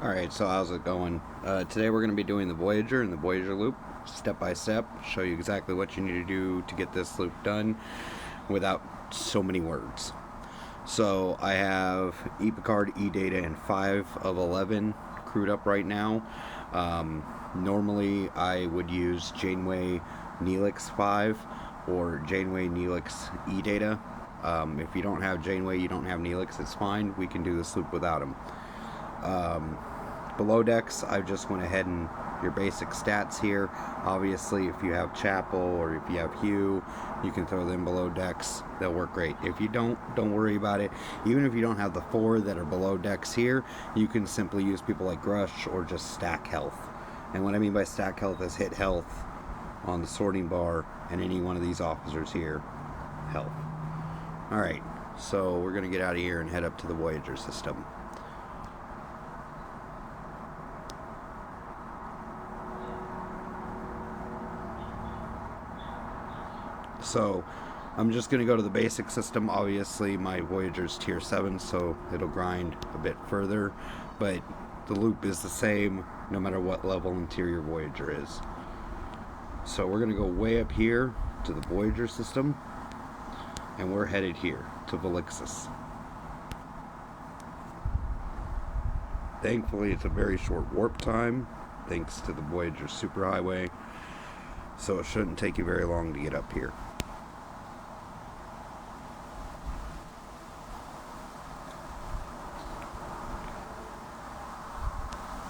Alright, so how's it going? Today we're going to be doing the Voyager and the Voyager loop, step by step, show you exactly what you need to do to get this loop done without so many words. So I have ePicard, eData, and 5 of 11 crewed up right now. Normally I would use Janeway Neelix 5 or Janeway Neelix eData. If you don't have Janeway, you don't have Neelix, it's fine. We can do this loop without them. Below decks, I just went ahead and your basic stats here. Obviously, if you have Chapel or if you have Hugh, you can throw them below decks. They'll work great. If you don't worry about it. Even if you don't have the 4 that are below decks here, you can simply use people like Grush or just stack health. And what I mean by stack health is hit health on the sorting bar and any one of these officers here, health. Alright, so we're going to get out of here and head up to the Voyager system. So I'm just going to go to the basic system. Obviously my Voyager's tier 7, so it'll grind a bit further, but the loop is the same no matter what level interior Voyager is. So we're going to go way up here to the Voyager system, and we're headed here to Valixis. Thankfully it's a very short warp time thanks to the Voyager superhighway, so it shouldn't take you very long to get up here.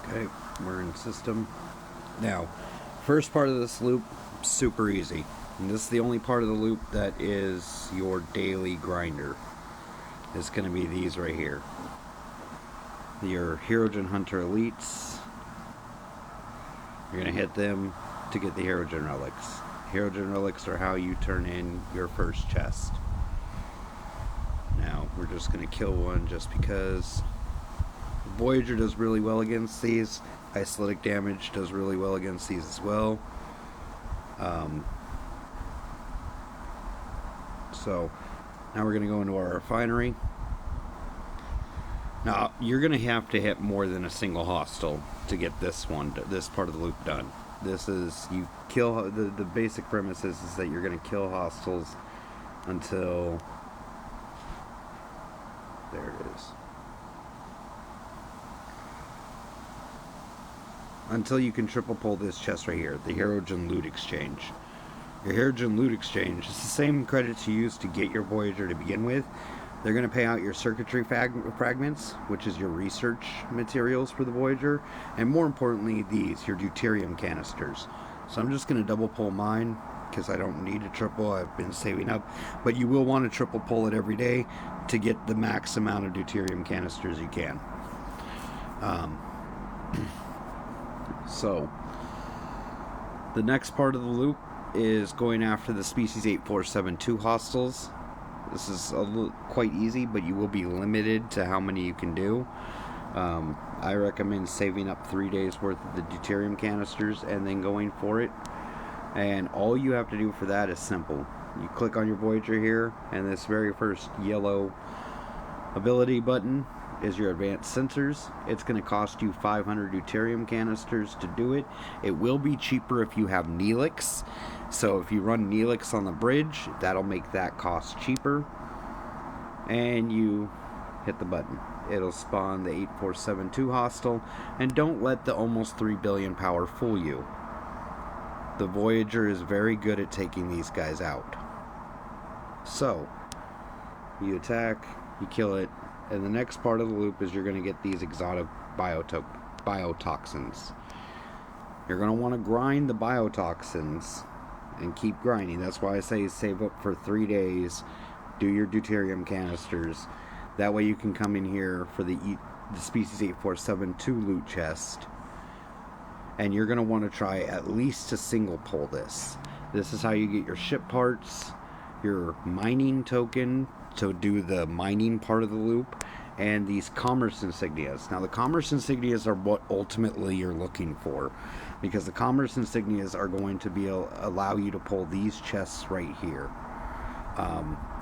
Okay, we're in system. Now, first part of this loop, super easy. And this is the only part of the loop that is your daily grinder. It's going to be these right here. Your Herogen Hunter Elites. You're going to hit them to get the Herogen Relics. Herogen Relics are how you turn in your first chest. Now, we're just going to kill one just because Voyager does really well against these. Isolytic damage does really well against these as well. So now we're going to go into our refinery. Now you're going to have to hit more than a single hostile to get this part of the loop done. This is, you kill, the basic premise is that you're going to kill hostiles until, there it is, until you can triple pull this chest right here, the Herogen Loot Exchange. Your Herogen Loot Exchange is the same credits you use to get your Voyager to begin with. They're going to pay out your circuitry fragments, which is your research materials for the Voyager, and more importantly these, your deuterium canisters. So I'm just going to double pull mine because I don't need a triple. I've been saving up, but you will want to triple pull it every day to get the max amount of deuterium canisters you can. So the next part of the loop is going after the species 8472 hostiles. This is quite easy, but you will be limited to how many you can do. I recommend saving up 3 days worth of the deuterium canisters and then going for it. And all you have to do for that is simple. You click on your Voyager here, and this very first yellow ability button is your advanced sensors. It's going to cost you 500 deuterium canisters to do it. It will be cheaper if you have Neelix. So if you run Neelix on the bridge, that'll make that cost cheaper. And you hit the button. It'll spawn the 8472 hostile. And don't let the almost 3 billion power fool you. The Voyager is very good at taking these guys out. So you attack, you kill it, and the next part of the loop is you're going to get these exotic biotoxins. You're going to want to grind the biotoxins and keep grinding. That's why I say save up for 3 days, do your deuterium canisters. That way you can come in here for the species 8472 loot chest, and you're going to want to try at least to single pull this. This is how you get your ship parts, your mining token to do the mining part of the loop, and these commerce insignias. Now the commerce insignias are what ultimately you're looking for, because the commerce insignias are going to allow you to pull these chests right here.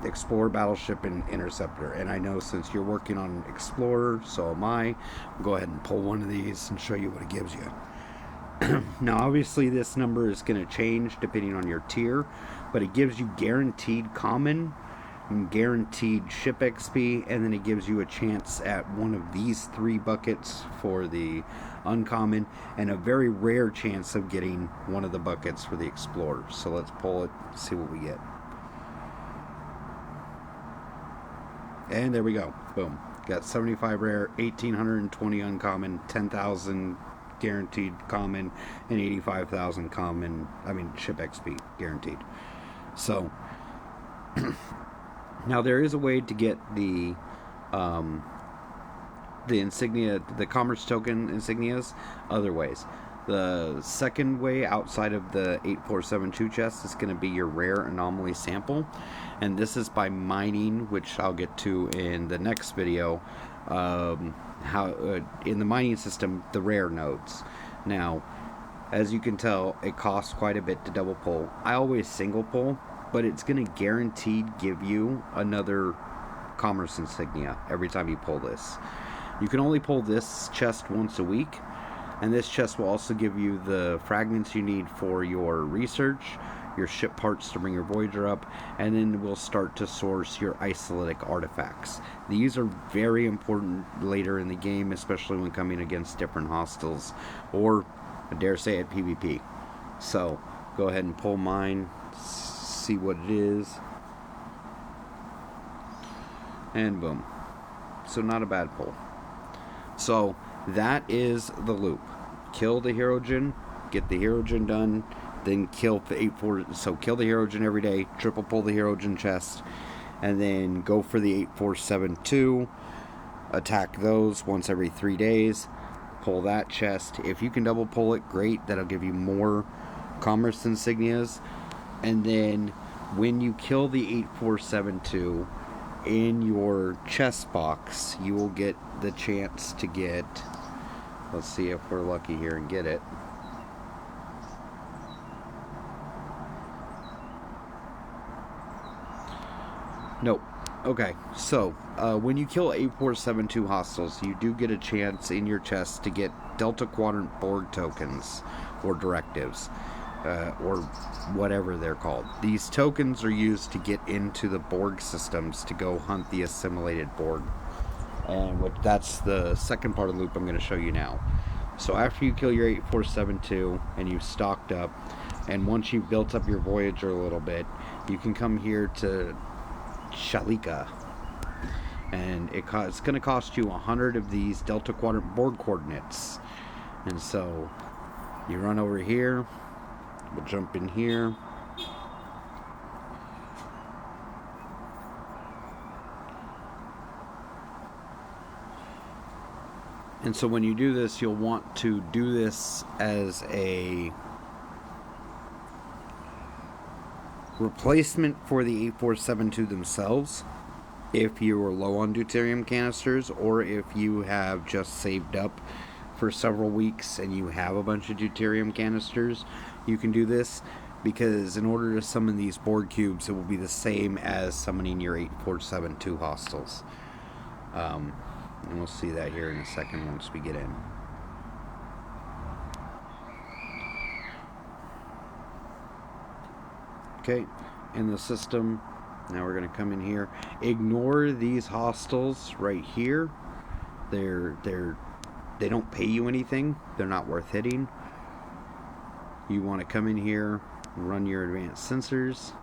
Explorer, Battleship, and Interceptor. And I know since you're working on Explorer, so am I. I'll go ahead and pull one of these and show you what it gives you. Now, obviously, this number is going to change depending on your tier, but it gives you guaranteed common and guaranteed ship XP, and then it gives you a chance at one of these 3 buckets for the uncommon, and a very rare chance of getting one of the buckets for the Explorer. So let's pull it, see what we get. And there we go. Boom. Got 75 rare, 1820 uncommon, 10,000 guaranteed common, and 85,000 common, ship XP guaranteed. So now there is a way to get the insignia, the commerce token insignias, other ways. The second way outside of the 8472 chest is going to be your rare anomaly sample, and this is by mining, which I'll get to in the next video. How in the mining system, the rare nodes. Now, as you can tell, it costs quite a bit to double pull. I always single pull, but it's going to guaranteed give you another commerce insignia every time you pull this. You can only pull this chest once a week, and this chest will also give you the fragments you need for your research, your ship parts to bring your Voyager up, and then we'll start to source your isolytic artifacts. These are very important later in the game, especially when coming against different hostiles, or I dare say at PvP. So go ahead and pull mine, see what it is, and boom. So not a bad pull. So that is the loop. Kill the Herogen, get the Herogen done, then kill the 84. So kill the Herogen every day, triple pull the Herogen chest, and then go for the 8472. Attack those once every 3 days. Pull that chest. If you can double pull it, great. That'll give you more commerce insignias. And then when you kill the 8472, in your chest box, you will get the chance to get, let's see if we're lucky here and get it. Nope. Okay, so when you kill 8472 hostiles, you do get a chance in your chest to get Delta Quadrant Borg tokens or directives. Or whatever they're called. These tokens are used to get into the Borg systems to go hunt the assimilated Borg. And that's the second part of the loop I'm going to show you now. So after you kill your 8472 and you've stocked up, and once you've built up your Voyager a little bit, you can come here to Shalika. And it's going to cost you 100 of these Delta Quadrant Borg coordinates. And so you run over here. We'll jump in here. And so when you do this, you'll want to do this as a replacement for the 8472 themselves, if you are low on deuterium canisters, or if you have just saved up for several weeks and you have a bunch of deuterium canisters. You can do this, because in order to summon these Borg cubes, it will be the same as summoning your 8472 hostiles. And we'll see that here in a second once we get in. Okay, in the system, now we're going to come in here. Ignore these hostiles right here. They don't pay you anything. They're not worth hitting. You want to come in here, run your advanced sensors,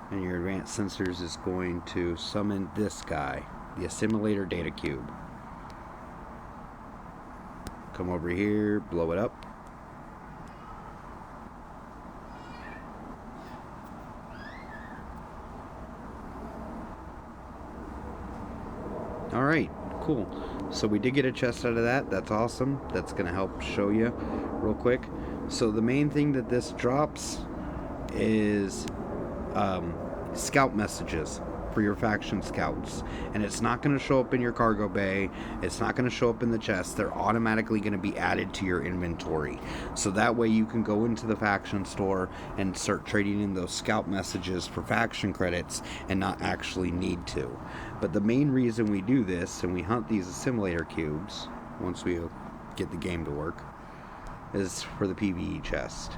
and your advanced sensors is going to summon this guy, the assimilator data cube. Come over here, blow it up. Alright, cool. So we did get a chest out of that. That's awesome. That's going to help show you real quick. So the main thing that this drops is scout messages. for your faction scouts, and it's not going to show up in your cargo bay, it's not going to show up in the chest. They're automatically going to be added to your inventory, so that way you can go into the faction store and start trading in those scout messages for faction credits and not actually need to. But the main reason we do this, and we hunt these assimilator cubes once we get the game to work, is for the PvE chest.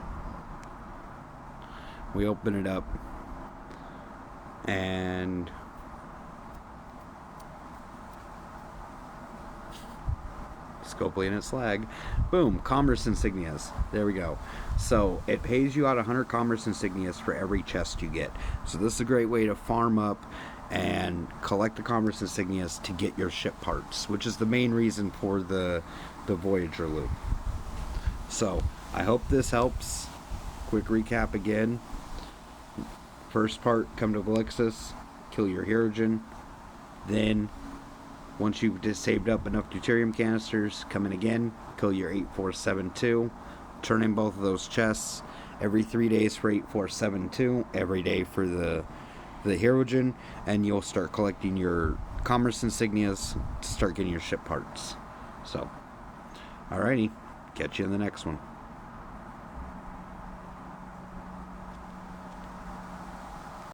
We open it up, and Scopely and its lag. Boom, commerce insignias. There we go. So it pays you out 100 commerce insignias for every chest you get. So this is a great way to farm up and collect the commerce insignias to get your ship parts, which is the main reason for the Voyager loop. So I hope this helps. Quick recap again. First part, come to Valixis, kill your Herogen. Then, once you've just saved up enough deuterium canisters, come in again, kill your 8472, turn in both of those chests every 3 days for 8472, every day for the Herogen, and you'll start collecting your commerce insignias to start getting your ship parts. So, alrighty, catch you in the next one.